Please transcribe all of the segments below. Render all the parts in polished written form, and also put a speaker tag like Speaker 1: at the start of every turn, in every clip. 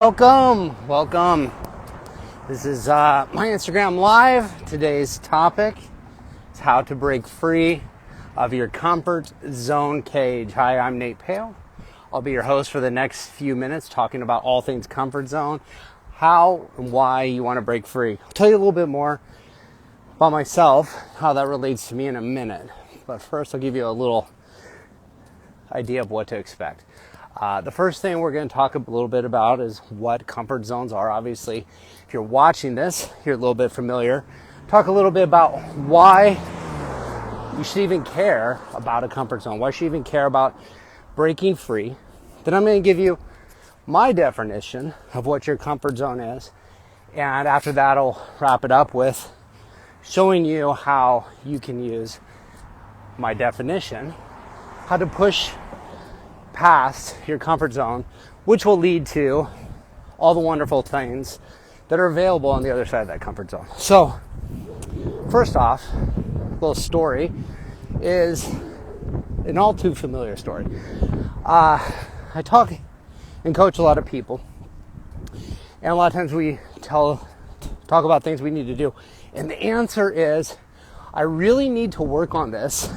Speaker 1: Welcome. This is my Instagram Live. Today's topic is how to break free of your comfort zone cage. Hi, I'm Nate Pale. I'll be your host for the next few minutes, talking about all things comfort zone, how and why you want to break free. I'll tell you a little bit more about myself, how that relates to me in a minute. But first, I'll give you a little idea of what to expect. The first thing we're going to talk a little bit about is what comfort zones are. Obviously, if you're watching this, you're a little bit familiar. Talk a little bit about why you should even care about a comfort zone. Why you should even care about breaking free. Then I'm going to give you my definition of what your comfort zone is. And after that, I'll wrap it up with showing you how you can use my definition, how to push past your comfort zone, which will lead to all the wonderful things that are available on the other side of that comfort zone. So, first off, a little story is an all too familiar story. I talk and coach a lot of people, and a lot of times we talk about things we need to do, and the answer is, I really need to work on this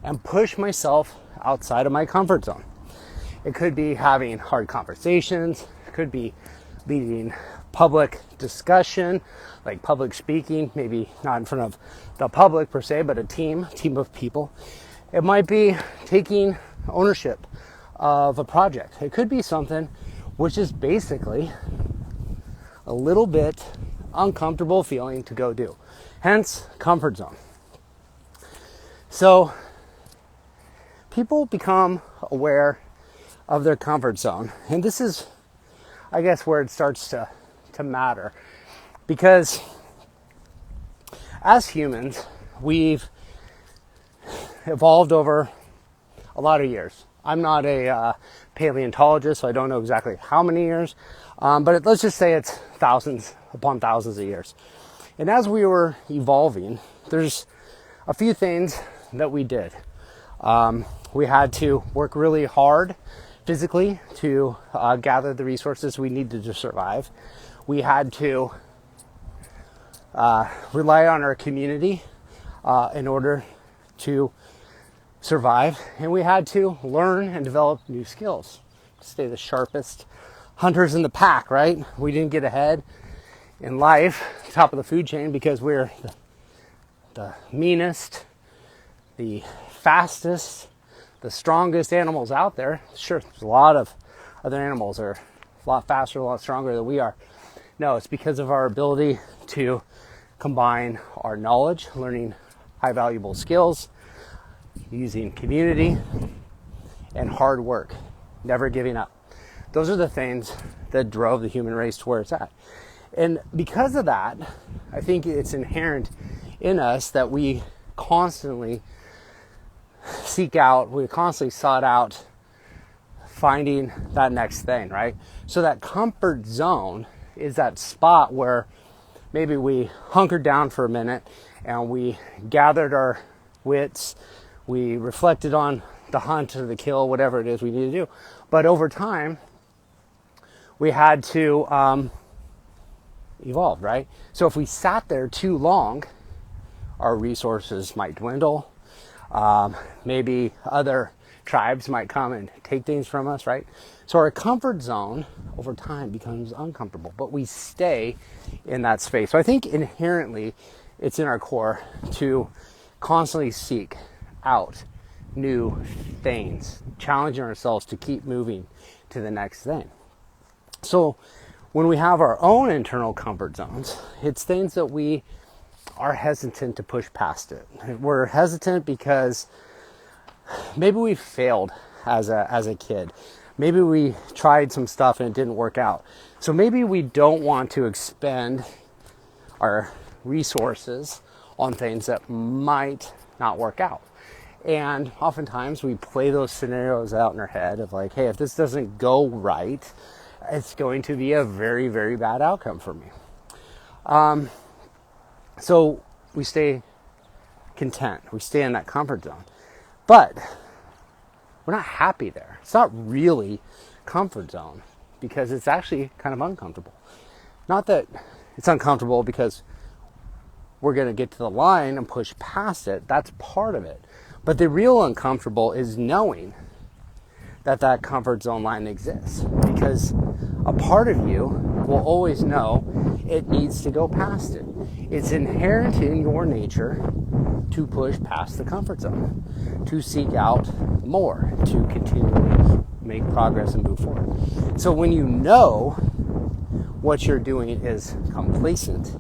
Speaker 1: and push myself outside of my comfort zone. It could be having hard conversations. It could be leading public discussion, like public speaking, maybe not in front of the public per se, but a team of people. It might be taking ownership of a project. It could be something which is basically a little bit uncomfortable feeling to go do. Hence, comfort zone. So, people become aware of their comfort zone. And this is, I guess, where it starts to matter. Because as humans, we've evolved over a lot of years. I'm not a paleontologist, so I don't know exactly how many years. But let's just say it's thousands upon thousands of years. And as we were evolving, there's a few things that we did. We had to work really hard physically to gather the resources we needed to survive. We had to rely on our community in order to survive, and we had to learn and develop new skills to stay the sharpest hunters in the pack, right? We didn't get ahead in life, top of the food chain, because we're the meanest, the fastest, the strongest animals out there. Sure, there's a lot of other animals that are a lot faster, a lot stronger than we are. No, it's because of our ability to combine our knowledge, learning high valuable skills, using community, and hard work, never giving up. Those are the things that drove the human race to where it's at. And because of that, I think it's inherent in us that we constantly sought out finding that next thing, right? So that comfort zone is that spot where maybe we hunkered down for a minute and we gathered our wits, we reflected on the hunt or the kill, whatever it is we need to do. But over time, we had to evolve, right? So if we sat there too long, our resources might dwindle. Maybe other tribes might come and take things from us, right? So our comfort zone over time becomes uncomfortable, but we stay in that space. So I think inherently it's in our core to constantly seek out new things, challenging ourselves to keep moving to the next thing. So when we have our own internal comfort zones, it's things that we are hesitant to push past it. We're hesitant because maybe we failed as a kid. Maybe we tried some stuff and it didn't work out. So maybe we don't want to expend our resources on things that might not work out. And oftentimes we play those scenarios out in our head of like, hey, if this doesn't go right, it's going to be a very, very bad outcome for me. So we stay content. We stay in that comfort zone. But we're not happy there. It's not really comfort zone. because it's actually kind of uncomfortable. Not that it's uncomfortable because we're going to get to the line and push past it. That's part of it. But the real uncomfortable is knowing that comfort zone line exists, because a part of you will always know it needs to go past it. It's inherent in your nature to push past the comfort zone, to seek out more, to continually make progress and move forward. So when you know what you're doing is complacent,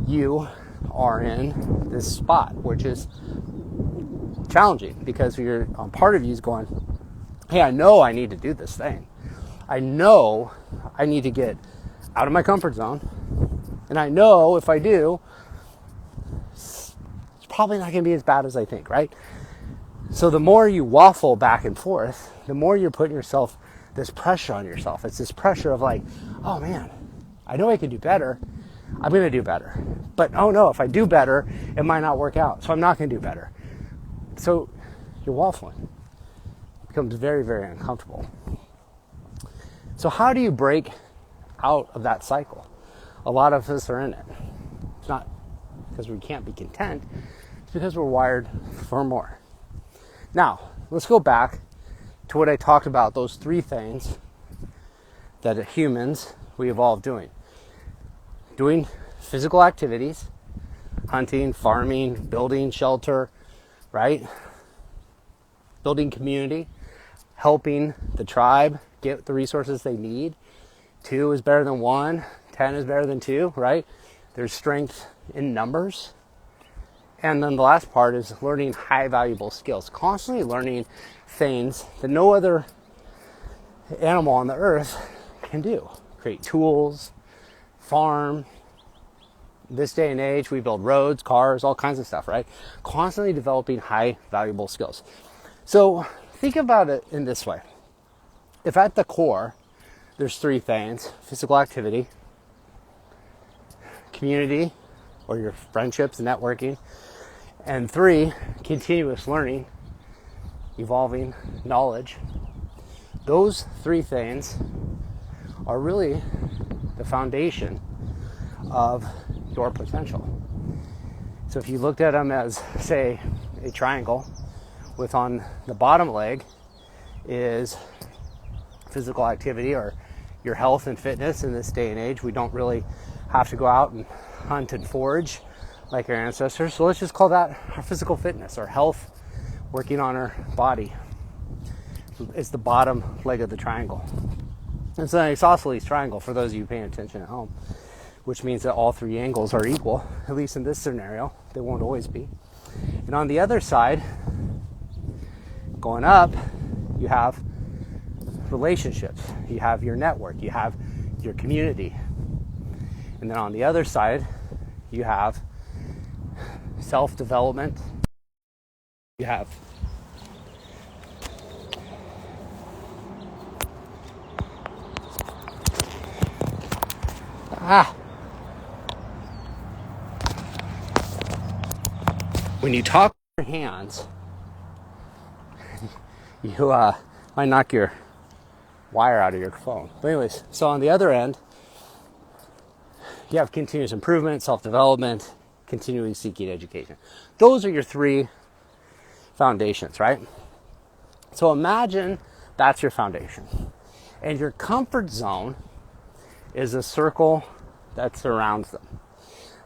Speaker 1: you are in this spot, which is challenging, because you're part of you is going, hey, I know I need to do this thing. I know I need to get out of my comfort zone. And I know if I do, it's probably not going to be as bad as I think, right? So the more you waffle back and forth, the more you're putting yourself, this pressure on yourself. It's this pressure of like, oh man, I know I can do better. I'm going to do better. But oh no, if I do better, it might not work out. So I'm not going to do better. So you're waffling. It becomes very, very uncomfortable. So how do you break out of that cycle? A lot of us are in it. It's not because we can't be content. It's because we're wired for more. Now, let's go back to what I talked about, those three things that humans, we evolved doing. Doing physical activities, hunting, farming, building shelter, right? Building community, helping the tribe get the resources they need. 2 is better than 1. 10 is better than 2, right? There's strength in numbers. And then the last part is learning high valuable skills. Constantly learning things that no other animal on the earth can do. Create tools, farm. This day and age, we build roads, cars, all kinds of stuff, right? Constantly developing high valuable skills. So think about it in this way. If at the core, there's 3 things: physical activity, community, or your friendships and networking, and 3, continuous learning, evolving knowledge. Those 3 things are really the foundation of your potential. So if you looked at them as, say, a triangle, with on the bottom leg is physical activity, or your health and fitness. In this day and age, we don't really have to go out and hunt and forage like our ancestors. So let's just call that our physical fitness, our health, working on our body. It's the bottom leg of the triangle. It's an isosceles triangle for those of you paying attention at home, which means that all 3 angles are equal, at least in this scenario. They won't always be. And on the other side, going up, you have relationships, you have your network, you have your community. And then on the other side, you have self-development, you have when you talk with your hands, you might knock your wire out of your phone. But anyways, so on the other end, you have continuous improvement, self-development, continually seeking education. Those are your 3 foundations, right? So imagine that's your foundation. And your comfort zone is a circle that surrounds them.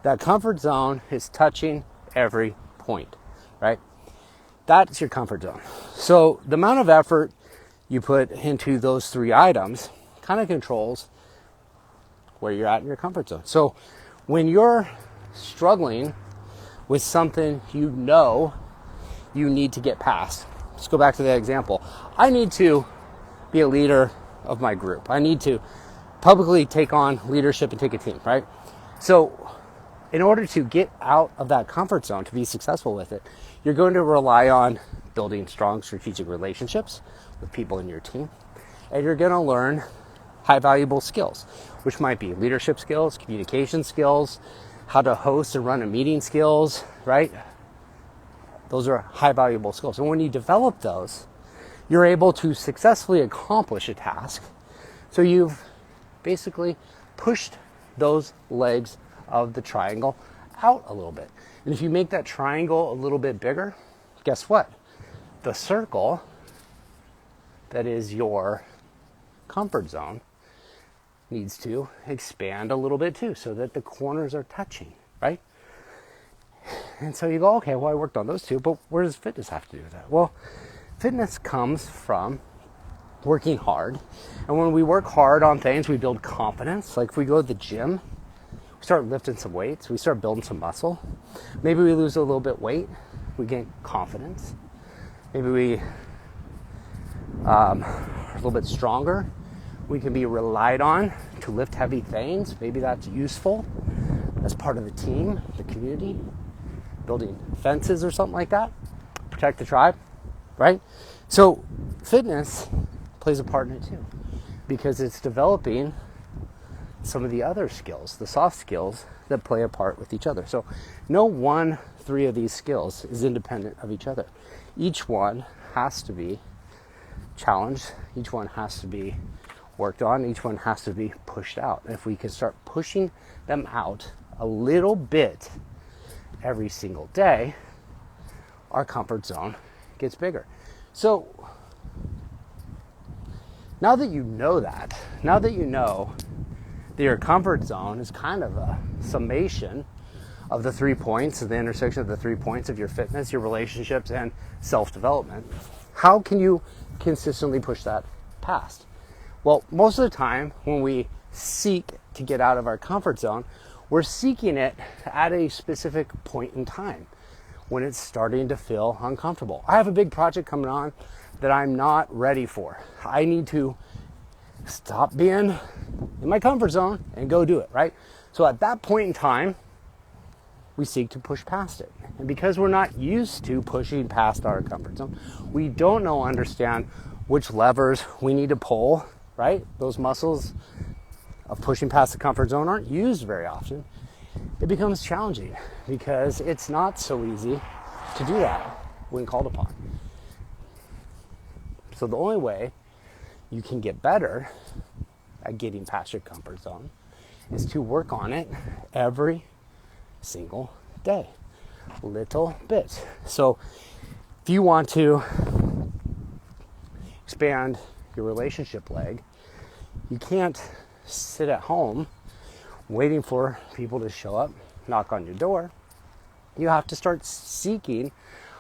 Speaker 1: That comfort zone is touching every point, right? That's your comfort zone. So the amount of effort you put into those 3 items kind of controls where you're at in your comfort zone. So when you're struggling with something you know you need to get past, let's go back to that example. I need to be a leader of my group. I need to publicly take on leadership and take a team, right? So in order to get out of that comfort zone, to be successful with it, you're going to rely on building strong strategic relationships with people in your team. And you're going to learn high valuable skills, which might be leadership skills, communication skills, how to host and run a meeting skills, right? Those are high valuable skills. And when you develop those, you're able to successfully accomplish a task So you've basically pushed those legs of the triangle out a little bit. And if you make that triangle a little bit bigger, guess what? The circle that is your comfort zone needs to expand a little bit too, so that the corners are touching, right? And so you go, okay, well, I worked on those two, but where does fitness have to do with that? Well, fitness comes from working hard. And when we work hard on things, we build confidence. Like if we go to the gym, we start lifting some weights, we start building some muscle. Maybe we lose a little bit weight, we gain confidence. Maybe we are a little bit stronger. We can be relied on to lift heavy things. Maybe that's useful as part of the team, the community, building fences or something like that. Protect the tribe, right? So fitness plays a part in it too, because it's developing some of the other skills, the soft skills that play a part with each other. So no 3 of these skills is independent of each other. Each one has to be challenged. Each one has to be worked on. Each one has to be pushed out. And if we can start pushing them out a little bit every single day, our comfort zone gets bigger. So now that you know that, now that you know that your comfort zone is kind of a summation of the 3 points, of the intersection of the 3 points of your fitness, your relationships, and self-development, how can you consistently push that past? Well, most of the time when we seek to get out of our comfort zone, we're seeking it at a specific point in time when it's starting to feel uncomfortable. I have a big project coming on that I'm not ready for. I need to stop being in my comfort zone and go do it, right? So at that point in time, we seek to push past it. And because we're not used to pushing past our comfort zone, we don't understand which levers we need to pull, right? Those muscles of pushing past the comfort zone aren't used very often. It becomes challenging because it's not so easy to do that when called upon. So the only way you can get better at getting past your comfort zone is to work on it every single day, little bit. So if you want to expand your relationship leg, you can't sit at home waiting for people to show up, knock on your door. You have to start seeking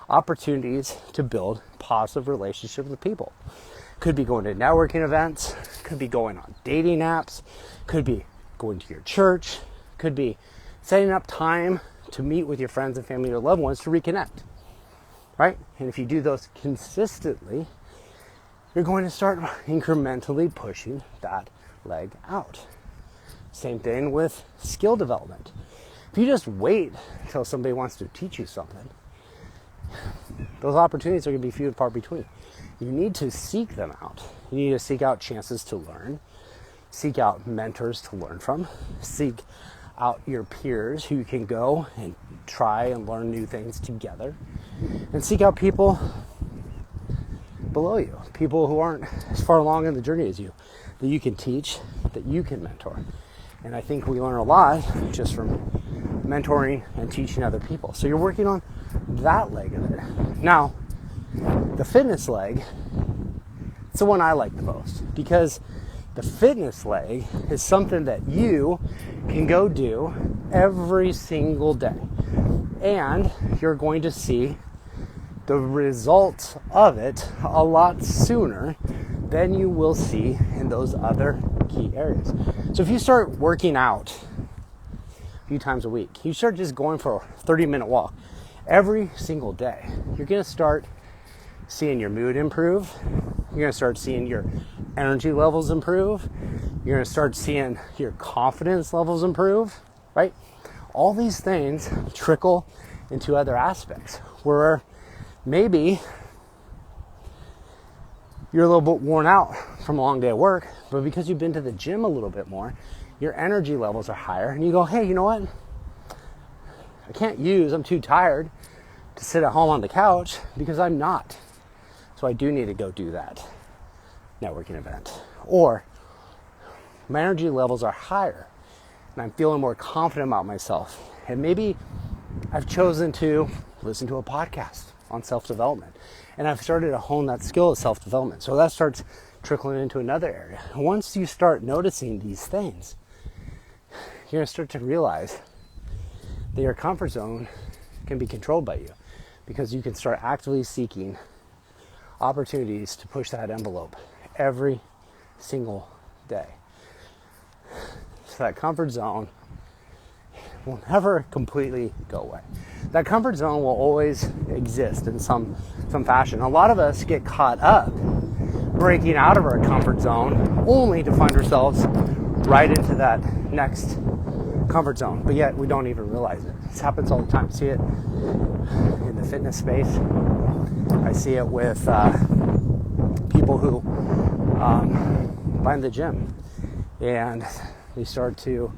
Speaker 1: opportunities to build positive relationships with people. Could be going to networking events, could be going on dating apps, could be going to your church, could be setting up time to meet with your friends and family or loved ones to reconnect, right? And if you do those consistently, you're going to start incrementally pushing that leg out. Same thing with skill development. If you just wait until somebody wants to teach you something, those opportunities are going to be few and far between. You need to seek them out. You need to seek out chances to learn, seek out mentors to learn from, seek out your peers who you can go and try and learn new things together, and seek out people below you, people who aren't as far along in the journey as you, that you can teach, that you can mentor. And I think we learn a lot just from mentoring and teaching other people. So you're working on that leg of it. Now, the fitness leg, it's the one I like the most, because the fitness leg is something that you can go do every single day. And you're going to see the results of it a lot sooner than you will see in those other key areas. So if you start working out a few times a week, you start just going for a 30-minute walk every single day, you're going to start seeing your mood improve. You're going to start seeing your energy levels improve. You're going to start seeing your confidence levels improve, right? All these things trickle into other aspects where maybe you're a little bit worn out from a long day at work, but because you've been to the gym a little bit more, your energy levels are higher, and you go, hey, you know what? I'm too tired to sit at home on the couch, because I'm not. So I do need to go do that networking event. Or my energy levels are higher, and I'm feeling more confident about myself. And maybe I've chosen to listen to a podcast on self-development, and I've started to hone that skill of self-development. So that starts trickling into another area. And once you start noticing these things, you're going to start to realize that your comfort zone can be controlled by you, because you can start actively seeking opportunities to push that envelope every single day. So that comfort zone will never completely go away. That comfort zone will always exist in some fashion. A lot of us get caught up breaking out of our comfort zone only to find ourselves right into that next comfort zone, but yet we don't even realize it. This happens all the time. I see it in the fitness space. I see it with people who find the gym and they start to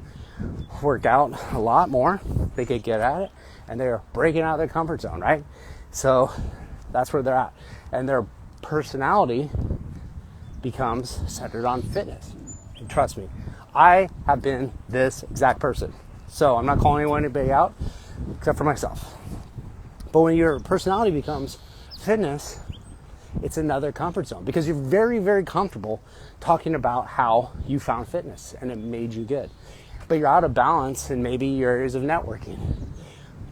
Speaker 1: work out a lot more. They get good at it, and they're breaking out of their comfort zone, right? So that's where they're at, and their personality becomes centered on fitness. And trust me, I have been this exact person. So I'm not calling anybody out except for myself. But when your personality becomes fitness, it's another comfort zone, because you're very, very comfortable talking about how you found fitness and it made you good. But you're out of balance in maybe your areas of networking.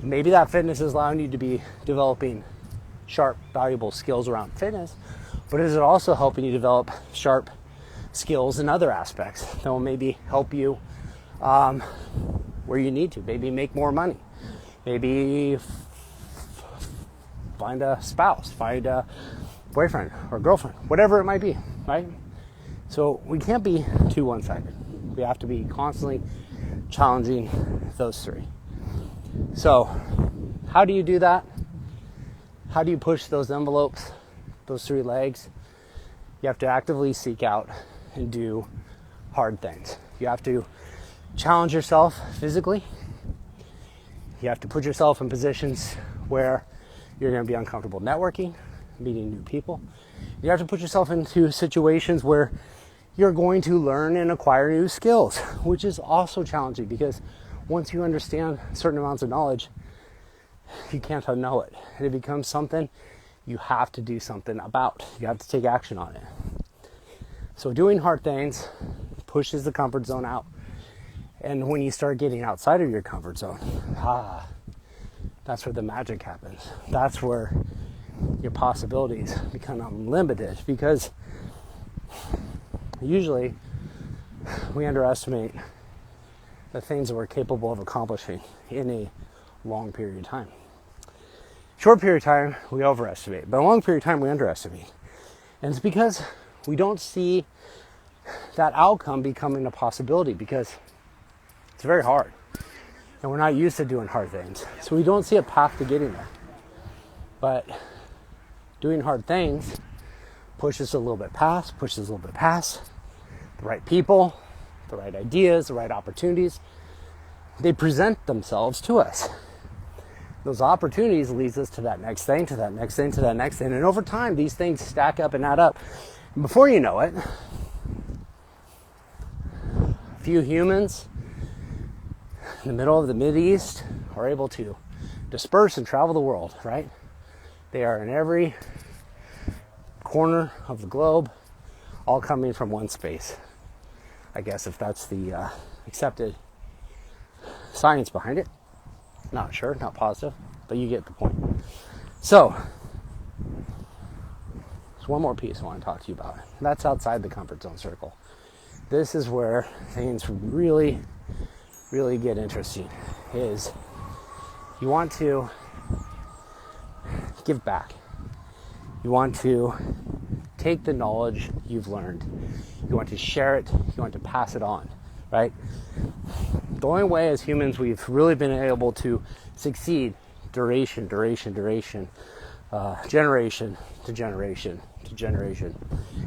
Speaker 1: Maybe that fitness is allowing you to be developing sharp, valuable skills around fitness, but is it also helping you develop sharp skills in other aspects that will maybe help you where you need to? Maybe make more money. Maybe find a spouse, find a boyfriend or girlfriend, whatever it might be, right? So we can't be too one-sided. We have to be constantly challenging those three. So how do you do that? How do you push those envelopes, those three legs? You have to actively seek out and do hard things. You have to challenge yourself physically. You have to put yourself in positions where you're going to be uncomfortable networking, meeting new people. You have to put yourself into situations where you're going to learn and acquire new skills, which is also challenging, because once you understand certain amounts of knowledge, you can't unknow it. And it becomes something you have to do something about. You have to take action on it. So doing hard things pushes the comfort zone out. And when you start getting outside of your comfort zone, that's where the magic happens. That's where your possibilities become unlimited, because usually we underestimate the things that we're capable of accomplishing in a long period of time. Short period of time, we overestimate, but a long period of time, we underestimate. And it's because we don't see that outcome becoming a possibility, because it's very hard. And we're not used to doing hard things. So we don't see a path to getting there. But doing hard things pushes a little bit past the right people, the right ideas, the right opportunities. They present themselves to us. Those opportunities leads us to that next thing, to that next thing, to that next thing. And over time, these things stack up and add up. And before you know it, a few humans in the middle of the Mideast are able to disperse and travel the world, right? They are in every corner of the globe, all coming from one space. I guess if that's the accepted science behind it. Not sure, not positive, but you get the point. So, there's one more piece I want to talk to you about. That's outside the comfort zone circle. This is where things really, really get interesting. Is you want to give back. You want to take the knowledge you've learned. You want to share it. You want to pass it on, right? The only way as humans we've really been able to succeed generation to generation,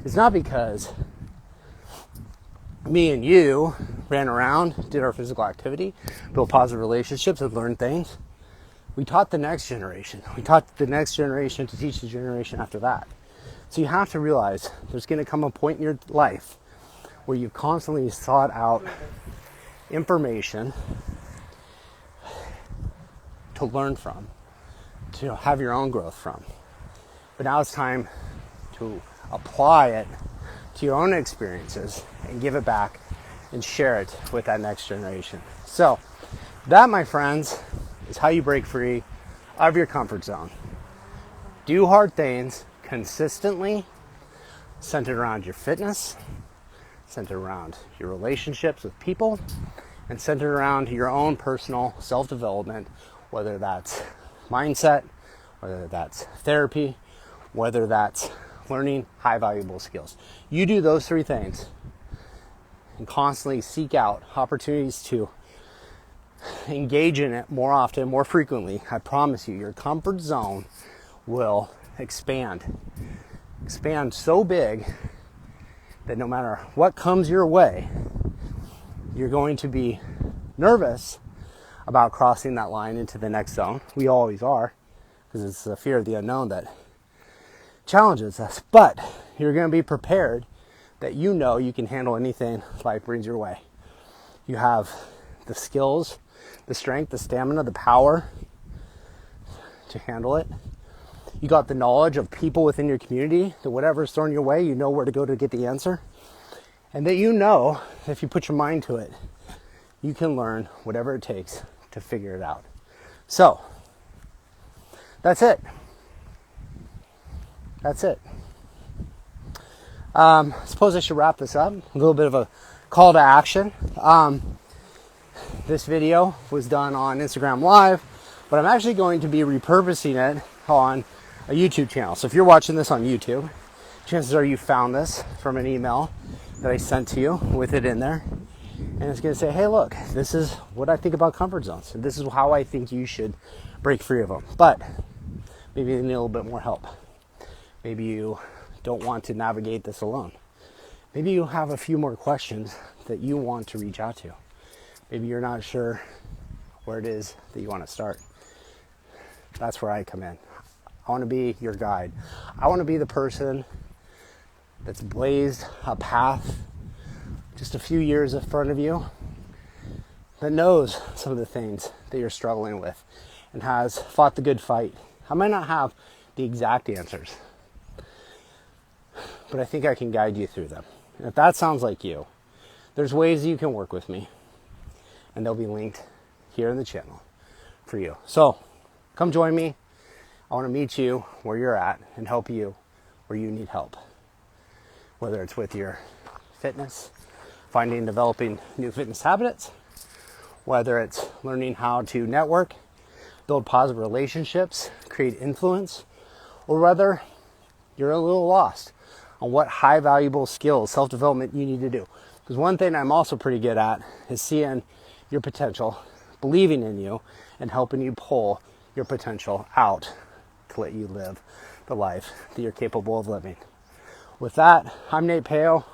Speaker 1: it's not because me and you ran around, did our physical activity, built positive relationships, and learned things. We taught the next generation. We taught the next generation to teach the generation after that. So you have to realize there's going to come a point in your life where you constantly sought out information to learn from, to have your own growth from. But now it's time to apply it to your own experiences and give it back and share it with that next generation. So that, my friends, is how you break free of your comfort zone. Do hard things consistently, centered around your fitness, centered around your relationships with people, and centered around your own personal self-development, whether that's mindset, whether that's therapy, whether that's learning high valuable skills. You do those three things and constantly seek out opportunities to engage in it more often, more frequently. I promise you, your comfort zone will expand so big that no matter what comes your way, you're going to be nervous about crossing that line into the next zone. We always are, because it's the fear of the unknown that challenges us. But you're going to be prepared that you know you can handle anything life brings your way. You have the skills, the strength, the stamina, the power to handle it. You got the knowledge of people within your community that whatever's thrown your way, you know where to go to get the answer. And that you know, if you put your mind to it, you can learn whatever it takes to figure it out. So, that's it. I suppose I should wrap this up. A little bit of a call to action. This video was done on Instagram Live, but I'm actually going to be repurposing it on a YouTube channel. So if you're watching this on YouTube, chances are you found this from an email that I sent to you with it in there. And it's going to say, hey, look, this is what I think about comfort zones. And this is how I think you should break free of them. But maybe you need a little bit more help. Maybe you don't want to navigate this alone. Maybe you have a few more questions that you want to reach out to. Maybe you're not sure where it is that you want to start. That's where I come in. I want to be your guide. I want to be the person that's blazed a path just a few years in front of you, that knows some of the things that you're struggling with and has fought the good fight. I might not have the exact answers, but I think I can guide you through them. And if that sounds like you, there's ways you can work with me, and they'll be linked here in the channel for you. So come join me. I want to meet you where you're at and help you where you need help. Whether it's with your fitness, finding and developing new fitness habits, whether it's learning how to network, build positive relationships, create influence, or whether you're a little lost on what high valuable skills, self-development you need to do. Because one thing I'm also pretty good at is seeing your potential, believing in you, and helping you pull your potential out to let you live the life that you're capable of living. With that, I'm Nate Peo.